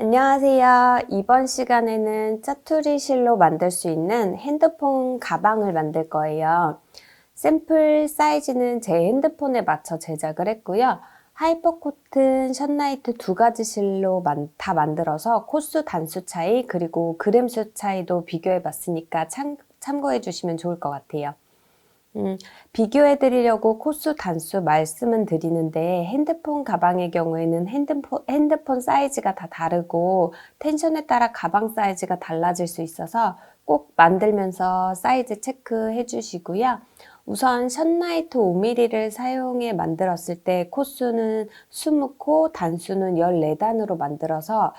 안녕하세요. 이번 시간에는 짜투리 실로 만들 수 있는 핸드폰 가방을 만들 거예요. 샘플 사이즈는 제 핸드폰에 맞춰 제작을 했고요. 하이퍼코튼, 션라이트 두 가지 실로 다 만들어서 코수, 단수 차이, 그리고 그램수 차이도 비교해 봤으니까 참고해 주시면 좋을 것 같아요. 비교해 드리려고 코수, 단수 말씀은 드리는데 핸드폰 가방의 경우에는 핸드폰 사이즈가 다 다르고 텐션에 따라 가방 사이즈가 달라질 수 있어서 꼭 만들면서 사이즈 체크해 주시고요. 우선 션라이트 5mm를 사용해 만들었을 때 코수는 20코, 단수는 14단으로 만들어서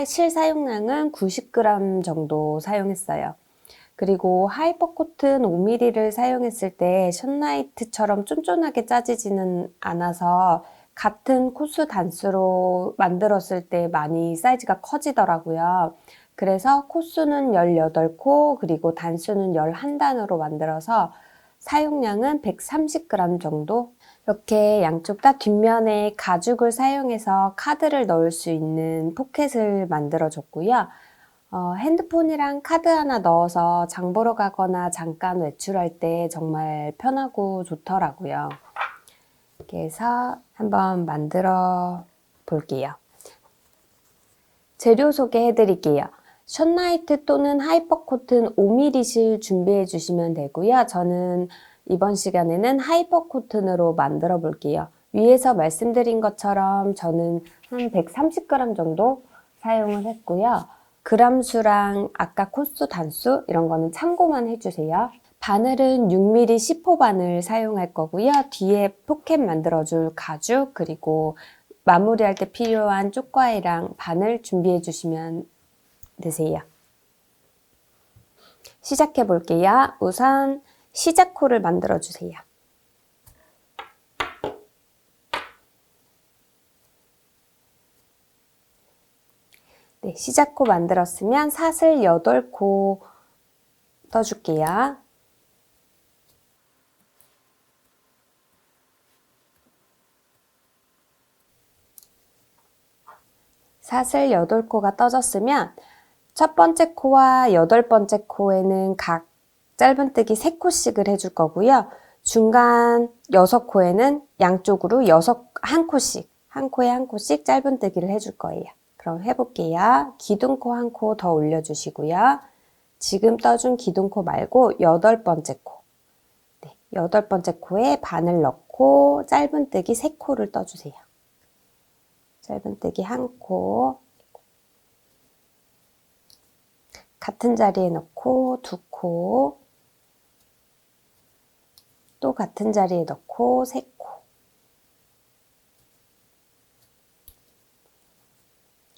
실 사용량은 90g 정도 사용했어요. 그리고 하이퍼코튼 5mm를 사용했을 때 션라이트처럼 쫀쫀하게 짜지지는 않아서 같은 코수 단수로 만들었을 때 많이 사이즈가 커지더라고요. 그래서 코수는 18코 그리고 단수는 11단으로 만들어서 사용량은 130g 정도. 이렇게 양쪽 다 뒷면에 가죽을 사용해서 카드를 넣을 수 있는 포켓을 만들어 줬고요. 핸드폰이랑 카드 하나 넣어서 장 보러 가거나 잠깐 외출할 때 정말 편하고 좋더라고요. 이렇게 해서 한번 만들어 볼게요. 재료 소개해 드릴게요. 션라이트 또는 하이퍼코튼 5mm 실 준비해 주시면 되고요. 저는 이번 시간에는 하이퍼코튼으로 만들어 볼게요. 위에서 말씀드린 것처럼 저는 한 130g 정도 사용을 했고요. 그람수랑 아까 코수, 단수 이런 거는 참고만 해주세요. 바늘은 6mm 10호 바늘 사용할 거고요. 뒤에 포켓 만들어줄 가죽 그리고 마무리할 때 필요한 쪽과이랑 바늘 준비해 주시면 되세요. 시작해 볼게요. 우선 시작코를 만들어 주세요. 네, 시작코 만들었으면 사슬 8코 떠줄게요. 사슬 8코가 떠졌으면 첫 번째 코와 8번째 코에는 각 짧은뜨기 3코씩을 해줄 거고요. 중간 6코에는 양쪽으로 한 코씩, 한 코에 한 코씩 짧은뜨기를 해줄 거예요. 그럼 해볼게요. 기둥코 한 코 더 올려주시고요. 지금 떠준 기둥코 말고 8번째 코. 네, 8번째 코에 바늘 넣고 짧은뜨기 3코를 떠주세요. 짧은뜨기 한 코, 같은 자리에 넣고 2코, 또 같은 자리에 넣고 3코.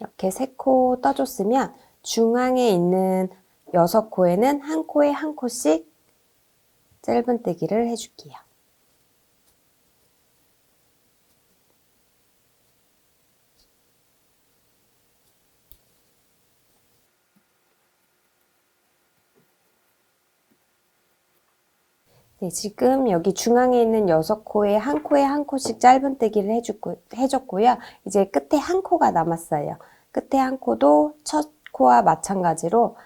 이렇게 3코 떠줬으면 중앙에 있는 6코에는 한 코에 한 코씩 짧은뜨기를 해줄게요. 네, 지금 여기 중앙에 있는 6코에 한 코씩 짧은뜨기를 해줬고요. 이제 끝에 한 코가 남았어요. 끝에 한 코도 첫 코와 마찬가지로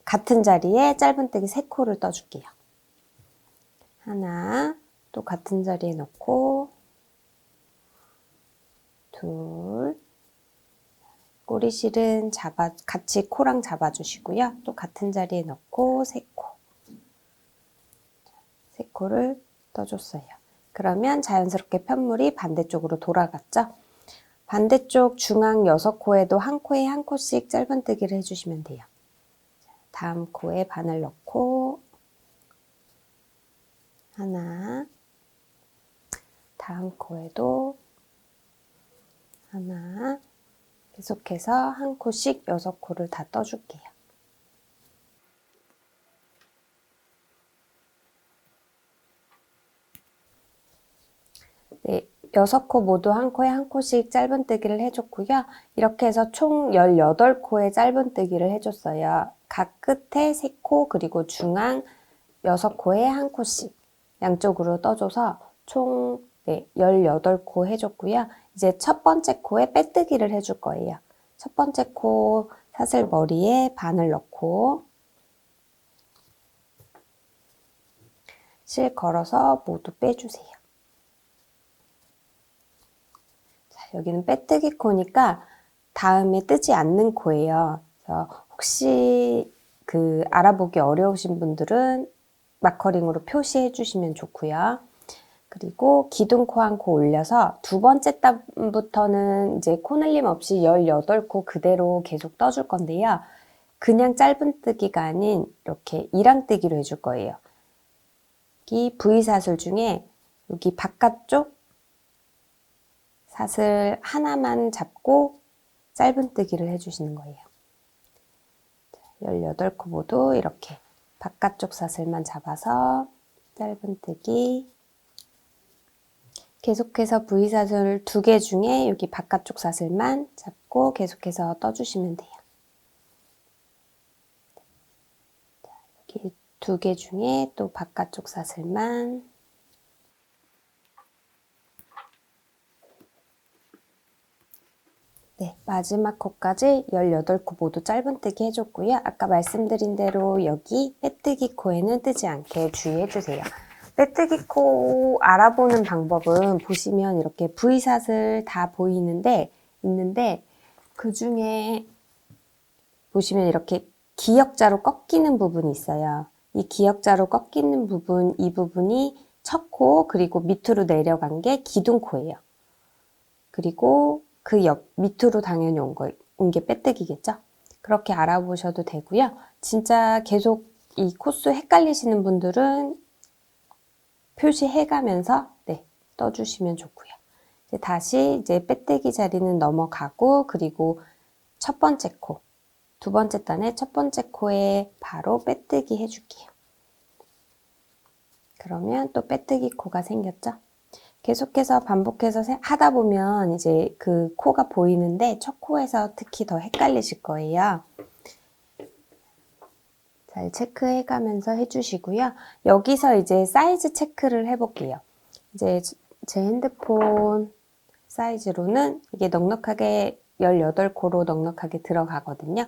같은 자리에 짧은뜨기 3코를 떠줄게요. 하나, 또 같은 자리에 넣고 둘, 꼬리실은 같이 코랑 잡아주시고요. 또 같은 자리에 넣고 3코. 3코를 떠줬어요. 그러면 자연스럽게 편물이 반대쪽으로 돌아갔죠? 반대쪽 중앙 6코에도 한 코에 한 코씩 짧은뜨기를 해주시면 돼요. 다음 코에 바늘 넣고 하나, 다음 코에도 하나, 계속해서 한 코씩 6코를 다 떠줄게요. 네, 6코 모두 한 코에 한 코씩 짧은뜨기를 해줬고요. 이렇게 해서 총 18코의 짧은뜨기를 해줬어요. 각 끝에 3코 그리고 중앙 6코에 한 코씩 양쪽으로 떠줘서 총 18코 해줬고요. 이제 첫 번째 코에 빼뜨기를 해줄 거예요. 첫 번째 코 사슬머리에 바늘 넣고 실 걸어서 모두 빼주세요. 자, 여기는 빼뜨기 코니까 다음에 뜨지 않는 코예요. 그래서 혹시 알아보기 어려우신 분들은 마커링으로 표시해 주시면 좋고요. 그리고 기둥코 한 코 올려서 두 번째 단부터는 이제 코늘림 없이 18코 그대로 계속 떠줄 건데요. 그냥 짧은뜨기가 아닌 이렇게 이랑뜨기로 해줄 거예요. 이 V사슬 중에 여기 바깥쪽 사슬 하나만 잡고 짧은뜨기를 해주시는 거예요. 18코 모두 이렇게 바깥쪽 사슬만 잡아서 짧은뜨기. 계속해서 V사슬 2개 중에 여기 바깥쪽 사슬만 잡고 계속해서 떠주시면 돼요. 여기 2개 중에 또 바깥쪽 사슬만. 네, 마지막 코까지 18코 모두 짧은뜨기 해줬고요. 아까 말씀드린 대로 여기 빼뜨기 코에는 뜨지 않게 주의해주세요. 빼뜨기 코 알아보는 방법은 보시면 이렇게 V사슬 다 있는데 그 중에 보시면 이렇게 기역자로 꺾이는 부분이 있어요. 이 기역자로 꺾이는 부분, 이 부분이 첫 코 그리고 밑으로 내려간 게 기둥코예요. 그리고 그 밑으로 당연히 온 게 빼뜨기겠죠? 그렇게 알아보셔도 되고요. 진짜 계속 이 코수 헷갈리시는 분들은 표시해가면서 떠주시면 좋고요. 이제 다시 빼뜨기 자리는 넘어가고 그리고 첫 번째 코, 두 번째 단의 첫 번째 코에 바로 빼뜨기 해줄게요. 그러면 또 빼뜨기 코가 생겼죠? 계속해서 반복해서 하다 보면 이제 그 코가 보이는데 첫 코에서 특히 더 헷갈리실 거예요. 잘 체크해가면서 해주시고요. 여기서 이제 사이즈 체크를 해볼게요. 이제 제 핸드폰 사이즈로는 이게 넉넉하게 18코로 넉넉하게 들어가거든요.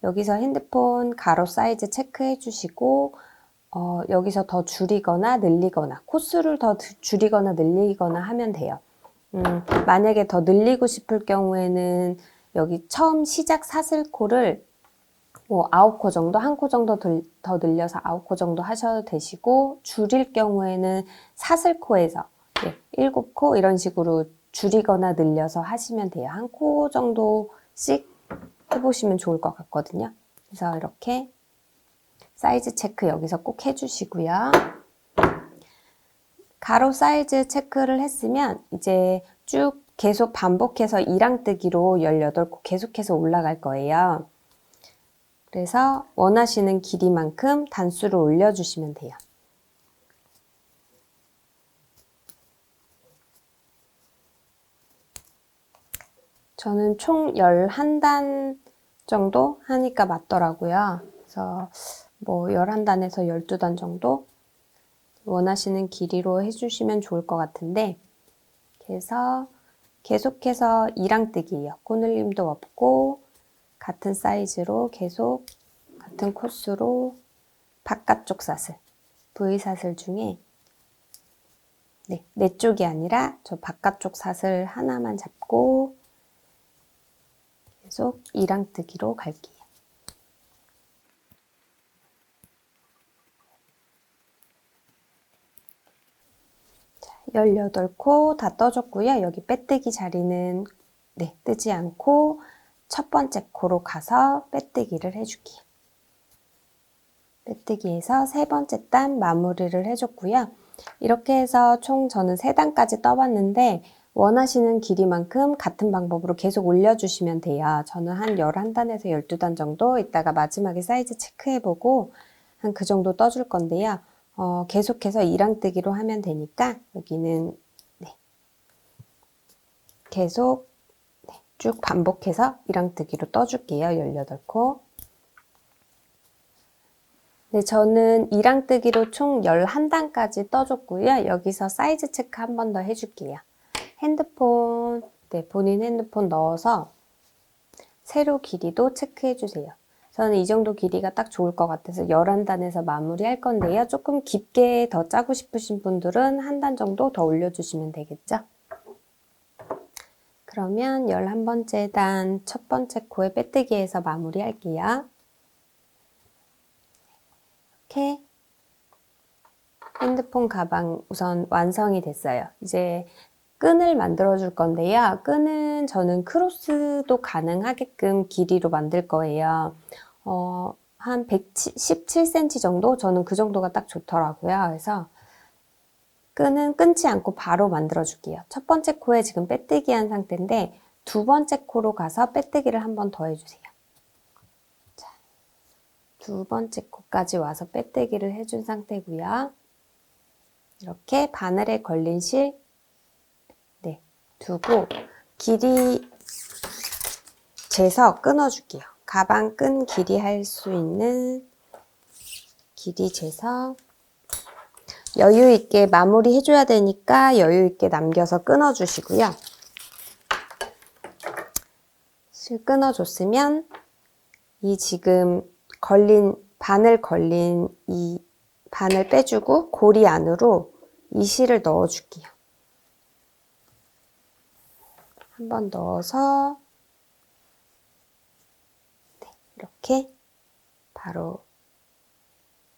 여기서 핸드폰 가로 사이즈 체크해 주시고 여기서 더 줄이거나 늘리거나 코수를 더 줄이거나 늘리거나 하면 돼요. 만약에 더 늘리고 싶을 경우에는 여기 처음 시작 사슬코를 9코 정도, 1코 정도 더 늘려서 9코 정도 하셔도 되시고 줄일 경우에는 사슬코에서 7코 이런 식으로 줄이거나 늘려서 하시면 돼요. 1코 정도씩 해보시면 좋을 것 같거든요. 그래서 이렇게 사이즈 체크 여기서 꼭 해주시고요. 가로 사이즈 체크를 했으면 이제 쭉 계속 반복해서 이랑뜨기로 18코 계속해서 올라갈 거예요. 그래서 원하시는 길이만큼 단수를 올려주시면 돼요. 저는 총 11단 정도 하니까 맞더라고요. 그래서 뭐 11단에서 12단 정도 원하시는 길이로 해주시면 좋을 것 같은데 그래서 계속해서 이랑뜨기예요. 코늘림도 없고 같은 사이즈로 계속 같은 코스로 바깥쪽 사슬, V사슬 중에 네 쪽이 아니라 저 바깥쪽 사슬 하나만 잡고 계속 이랑뜨기로 갈게요. 자, 18코 다 떠줬고요. 여기 빼뜨기 자리는 뜨지 않고 첫 번째 코로 가서 빼뜨기를 해줄게요. 빼뜨기에서 세 번째 단 마무리를 해줬고요. 이렇게 해서 총 저는 3단까지 떠봤는데 원하시는 길이만큼 같은 방법으로 계속 올려주시면 돼요. 저는 한 11단에서 12단 정도 이따가 마지막에 사이즈 체크해보고 한 그 정도 떠줄 건데요. 계속해서 이랑뜨기로 하면 되니까 여기는 계속 쭉 반복해서 이랑뜨기로 떠줄게요. 18코. 네, 저는 이랑뜨기로 총 11단까지 떠줬고요. 여기서 사이즈 체크 한 번 더 해줄게요. 핸드폰, 본인 핸드폰 넣어서 세로 길이도 체크해 주세요. 저는 이 정도 길이가 딱 좋을 것 같아서 11단에서 마무리할 건데요. 조금 깊게 더 짜고 싶으신 분들은 한 단 정도 더 올려주시면 되겠죠. 그러면 11번째 단 첫 번째 코에 빼뜨기해서 마무리할게요. 이렇게 핸드폰 가방 우선 완성이 됐어요. 이제 끈을 만들어 줄 건데요. 끈은 저는 크로스도 가능하게끔 길이로 만들 거예요. 한 117cm 정도? 저는 그 정도가 딱 좋더라고요. 그래서 끈은 끊지 않고 바로 만들어 줄게요. 첫 번째 코에 지금 빼뜨기 한 상태인데 두 번째 코로 가서 빼뜨기를 한 번 더 해주세요. 자, 두 번째 코까지 와서 빼뜨기를 해준 상태고요. 이렇게 바늘에 걸린 실 두고 길이 재서 끊어줄게요. 가방 끈 길이 할 수 있는 길이 재서 여유 있게 마무리 해줘야 되니까 여유 있게 남겨서 끊어주시고요. 실 끊어줬으면 이 지금 바늘 걸린 이 바늘 빼주고 고리 안으로 이 실을 넣어줄게요. 한번 넣어서 이렇게 바로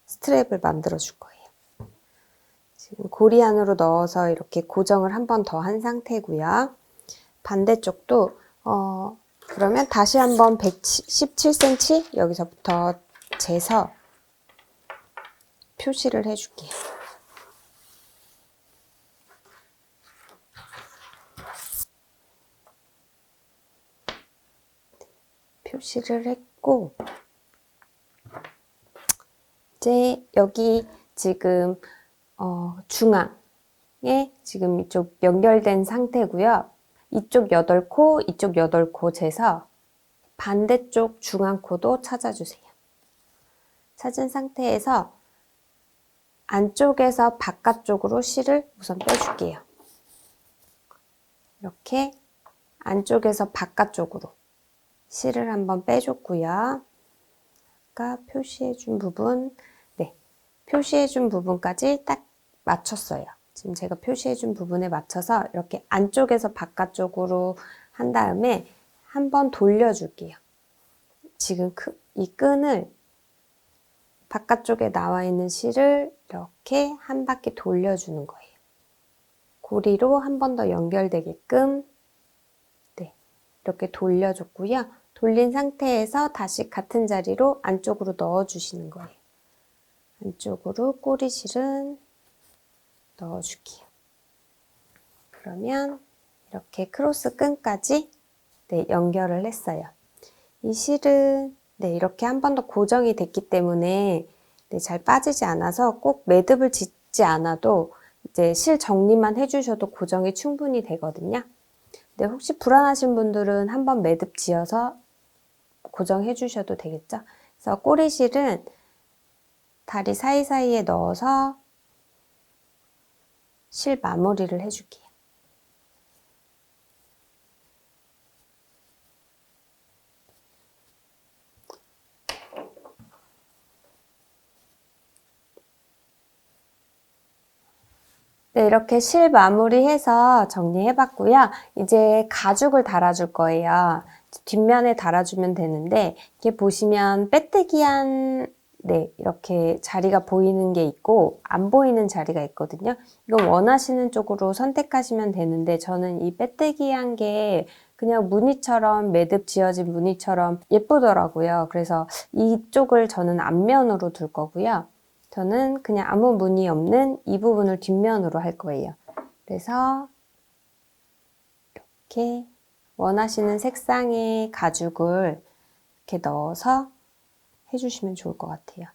스트랩을 만들어 줄 거예요. 지금 고리 안으로 넣어서 이렇게 고정을 한 번 더 한 상태고요. 반대쪽도 그러면 다시 한번 117cm 여기서부터 재서 표시를 해줄게요. 표시를 했고 이제 여기 지금 중앙에 지금 이쪽 연결된 상태고요. 이쪽 8코, 이쪽 8코 재서 반대쪽 중앙코도 찾아주세요. 찾은 상태에서 안쪽에서 바깥쪽으로 실을 우선 빼줄게요. 이렇게 안쪽에서 바깥쪽으로 실을 한번 빼줬고요. 아까 표시해준 부분, 표시해준 부분까지 딱 맞췄어요. 지금 제가 표시해준 부분에 맞춰서 이렇게 안쪽에서 바깥쪽으로 한 다음에 한번 돌려줄게요. 지금 이 끈을 바깥쪽에 나와 있는 실을 이렇게 한 바퀴 돌려주는 거예요. 고리로 한 번 더 연결되게끔 이렇게 돌려줬고요. 돌린 상태에서 다시 같은 자리로 안쪽으로 넣어주시는 거예요. 안쪽으로 꼬리실은 넣어줄게요. 그러면 이렇게 크로스 끈까지 연결을 했어요. 이 실은 이렇게 한 번 더 고정이 됐기 때문에 잘 빠지지 않아서 꼭 매듭을 짓지 않아도 이제 실 정리만 해주셔도 고정이 충분히 되거든요. 혹시 불안하신 분들은 한번 매듭 지어서 고정해 주셔도 되겠죠. 그래서 꼬리실은 다리 사이사이에 넣어서 실 마무리를 해줄게요. 이렇게 실 마무리해서 정리해봤고요. 이제 가죽을 달아줄 거예요. 뒷면에 달아주면 되는데 이렇게 보시면 빼뜨기한 이렇게 자리가 보이는 게 있고 안 보이는 자리가 있거든요. 이건 원하시는 쪽으로 선택하시면 되는데 저는 이 빼뜨기한 게 그냥 무늬처럼 매듭 지어진 무늬처럼 예쁘더라고요. 그래서 이쪽을 저는 앞면으로 둘 거고요. 저는 그냥 아무 무늬 없는 이 부분을 뒷면으로 할 거예요. 그래서 이렇게 원하시는 색상의 가죽을 이렇게 넣어서 해주시면 좋을 것 같아요.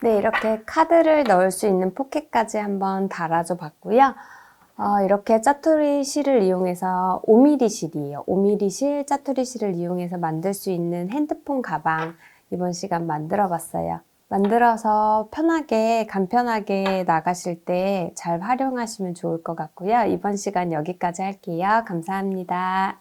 네, 이렇게 카드를 넣을 수 있는 포켓까지 한번 달아줘 봤고요. 이렇게 짜투리 실을 이용해서 5mm 실이에요. 5mm 실, 짜투리 실을 이용해서 만들 수 있는 핸드폰 가방 이번 시간 만들어 봤어요. 만들어서 편하게, 간편하게 나가실 때 잘 활용하시면 좋을 것 같고요. 이번 시간 여기까지 할게요. 감사합니다.